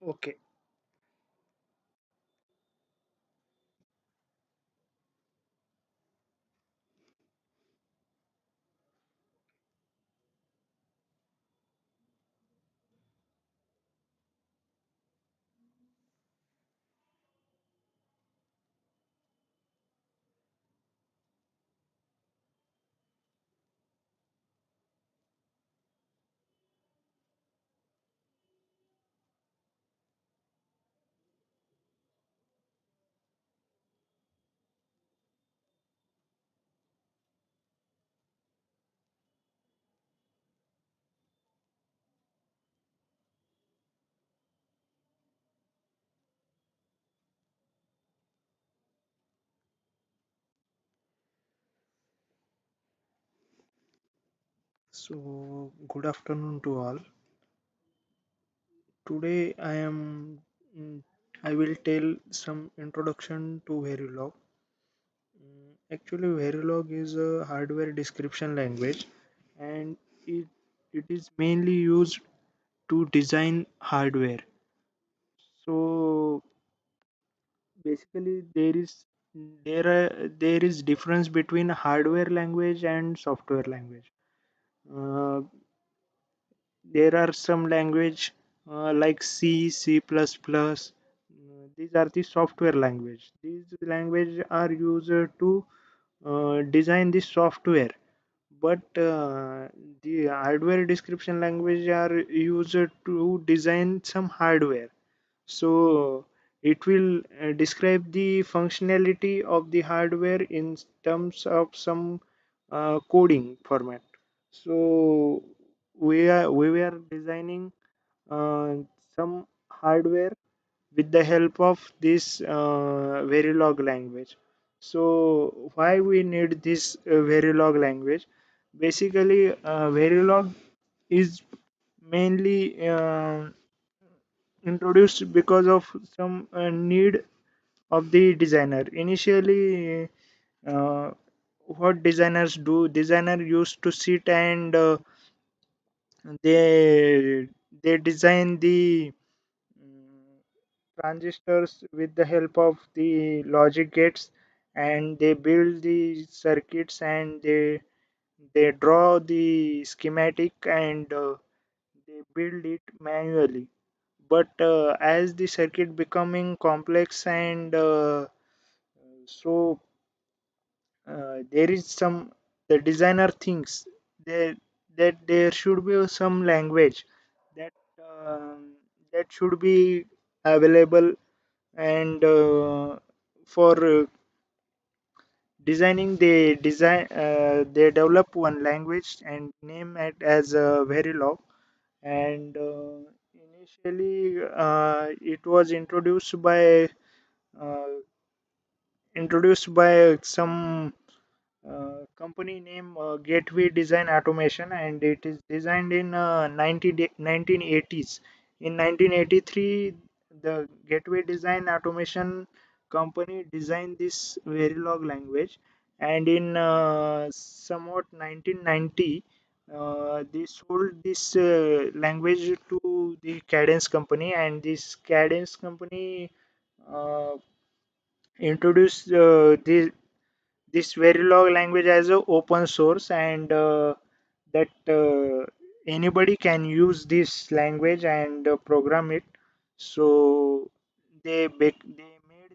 Okay, so good afternoon to all. Today mm, I will tell some introduction to Verilog. Actually, Verilog is a hardware description language, and it it is mainly used to design hardware. So basically, there is difference between hardware language and software language. Uh, There are some language like C, C++. These are the software language. These language are used to design the software, but the hardware description language are used to design some hardware. So it will describe the functionality of the hardware in terms of some coding format. So we were designing uh, some hardware with the help of this Verilog language. So why we need this Verilog language? Basically, Verilog is mainly introduced because of some need of the designer. Initially, uh, what designers do, designer used to sit and they they design the mm, transistors with the help of the logic gates, and they build the circuits, and they draw the schematic, and they build it manually. But as the circuit becoming complex, and so there is some, the designer thinks that there should be some language that that should be available, and for designing, they develop one language and name it as Verilog. And initially it was uh, introduced by some company name Gateway Design Automation, and it is designed in 1980s. In 1983, the Gateway Design Automation company designed this Verilog language, and in somewhat 1990, they sold this language to the Cadence company, and this Cadence company uh, introduced this Verilog language as a open source, and that anybody can use this language and program it. So they made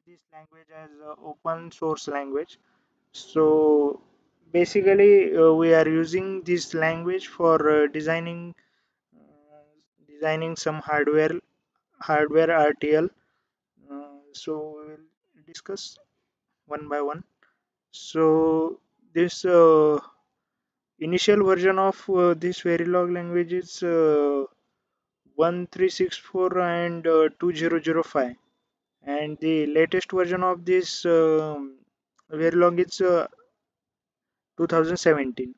this language as a open source language. So basically we are using this language for uh, designing some hardware RTL. So we will discuss one by one. So this initial version of this Verilog language is 1364 and 2005, and the latest version of this Verilog is 2017.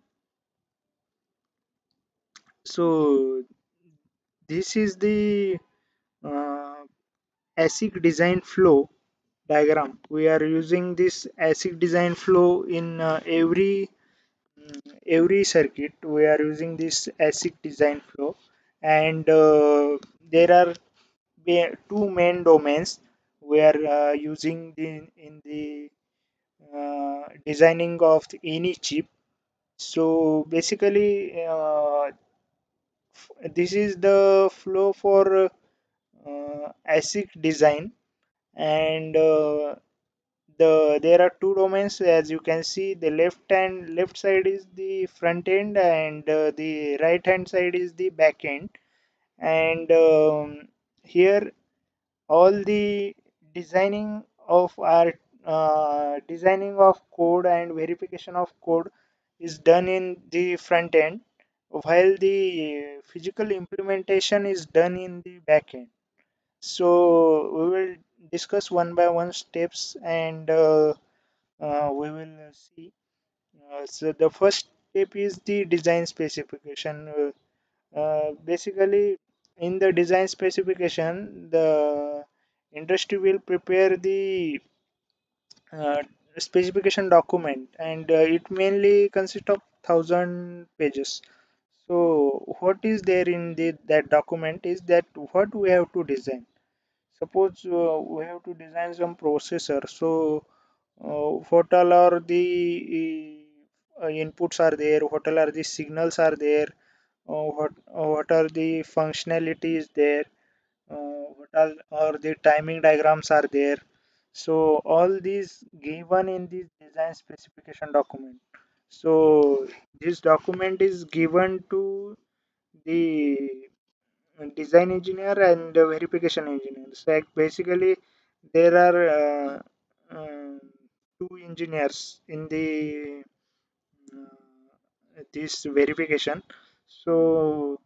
So this is the uh, ASIC design flow diagram. We are using this ASIC design flow in every circuit. We are using this ASIC design flow, and there are two main domains we are using in the designing of any chip. So basically, this is the flow for ASIC design, and there are two domains. As you can see, the left side is the front end, and the right hand side is the back end. And here all the designing of our designing of code and verification of code is done in the front end, while the physical implementation is done in the back end. So we will discuss one by one steps, and we will see. So the first step is the design specification. Basically, in the design specification, the industry will prepare the uh, specification document, and it mainly consists of 1,000 pages. So what is there in that document is that what we have to design. Suppose we have to design some processor. So what all are the inputs are there, what all are the signals are there, what are the functionalities there, what are the timing diagrams are there. So all these given in this design specification document. So this document is given to the design engineer and the verification engineer. So basically there are two engineers in the this verification. So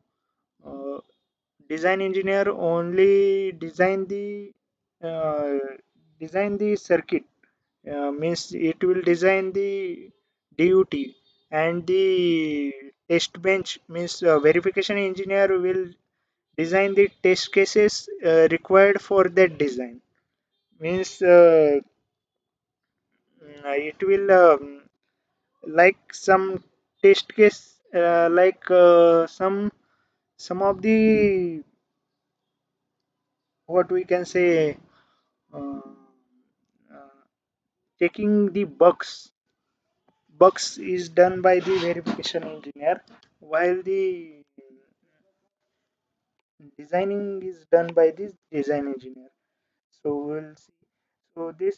uh, design engineer only uh, design the circuit, means it will design the DUT, and the test bench means verification engineer will design the test cases required for that design. Means it will like some test case, like some of the, what we can say, uh, uh, checking the bugs is done by the verification engineer, while the designing is done by the design engineer. So we'll see. So this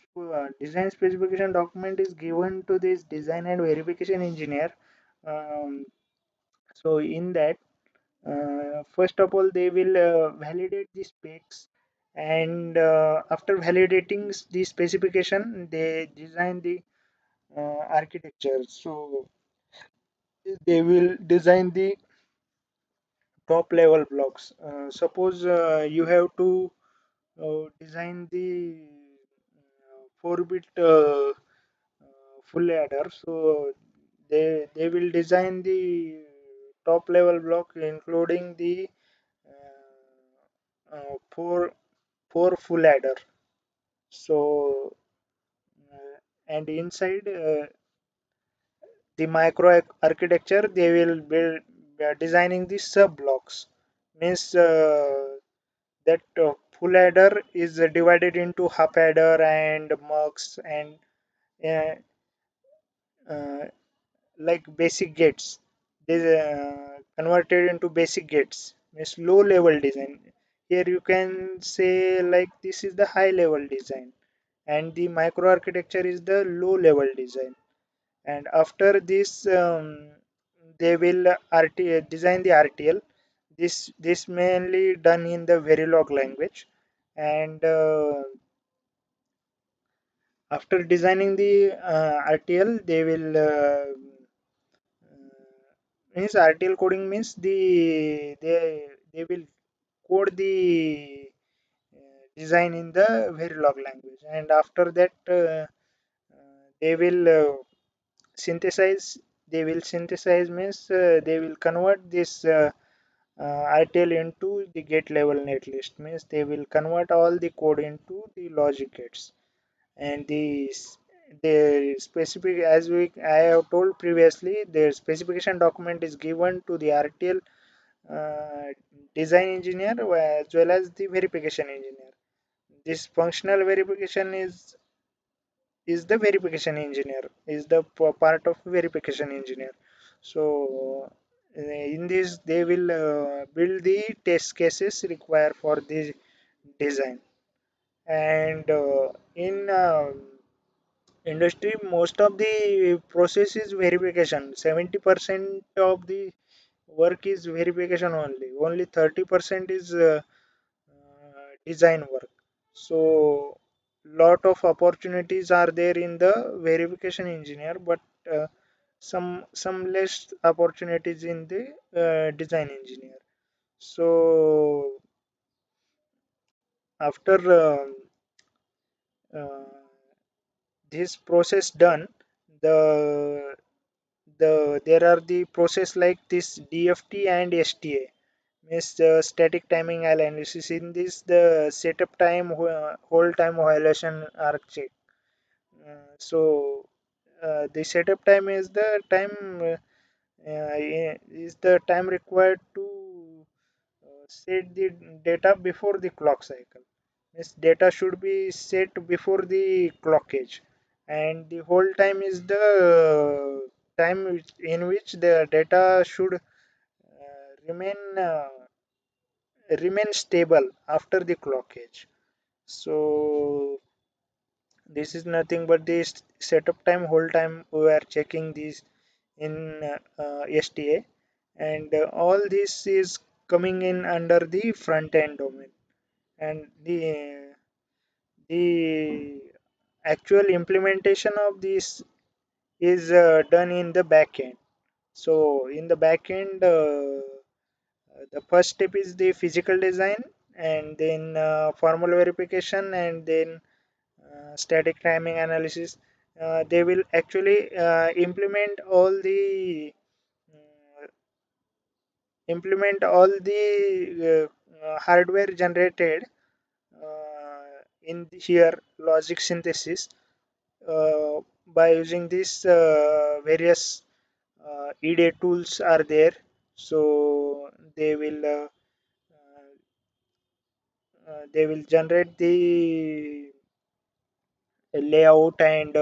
design specification document is given to this design and verification engineer. Um, so in that, first of all, they will validate the specs, and after validating the specification, they design the architecture. So they will design the top level blocks. Suppose you have to design the 4-bit full adder. So they will design the top level block, including the four full adder. So and inside the micro architecture, they will build designing the sub blocks. Means that full adder is divided into half adder and mux, and uh, uh, like basic gates. They converted into basic gates, means low level design. Here you can say like this is the high level design, and the micro architecture is the low level design. And after this, they will design the RTL. This mainly done in the Verilog language. And after designing the RTL, they will means RTL coding means they will code the design in the Verilog language, and after that they will synthesize. They will synthesize means they will convert this RTL into the gate level netlist. Means they will convert all the code into the logic gates, and the specific, as I have told previously, the specification document is given to the RTL uh, design engineer as well as the verification engineer. This functional verification is the verification engineer, is the part of verification engineer. So in this they will build the test cases required for the design. And in industry, most of the process is verification. 70% of the work is verification only. Only 30% is design work. So lot of opportunities are there in the verification engineer, but some less opportunities in the design engineer. So after uh, this process done, the there are the process like this DFT and STA, means static timing analysis. In this the setup time, hold time violation are checked. So the setup time is the time, is the time required to set the data before the clock cycle. Means data should be set before the clock age, and the whole time is the time in which the data should remain stable after the clock age. So this is nothing but this setup time, hold time. We are checking this in STA, and all this is coming in under the front end domain, and the actual implementation of this is done in the back end. So in the back end, the first step is the physical design, and then formal verification, and then static timing analysis. They will actually uh, implement all the hardware generated in here logic synthesis by using these various EDA tools are there. So they will generate the layout and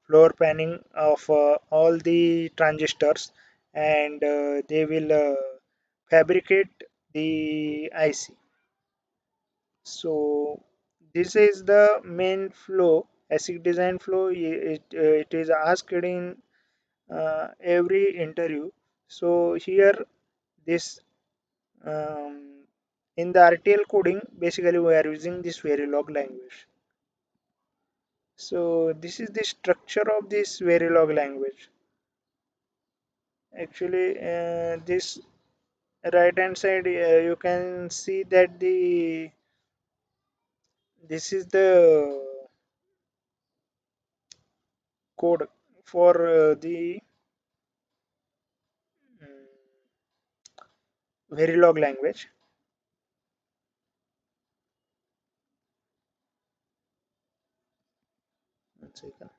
floor panning of all the transistors, and they will fabricate the IC. So this is the main flow, ASIC design flow. It is asked in every interview. So here this in the RTL coding, basically we are using this Verilog language. So this is the structure of this Verilog language. Actually, this right hand side, you can see that the this is the code for the Verilog language. One second.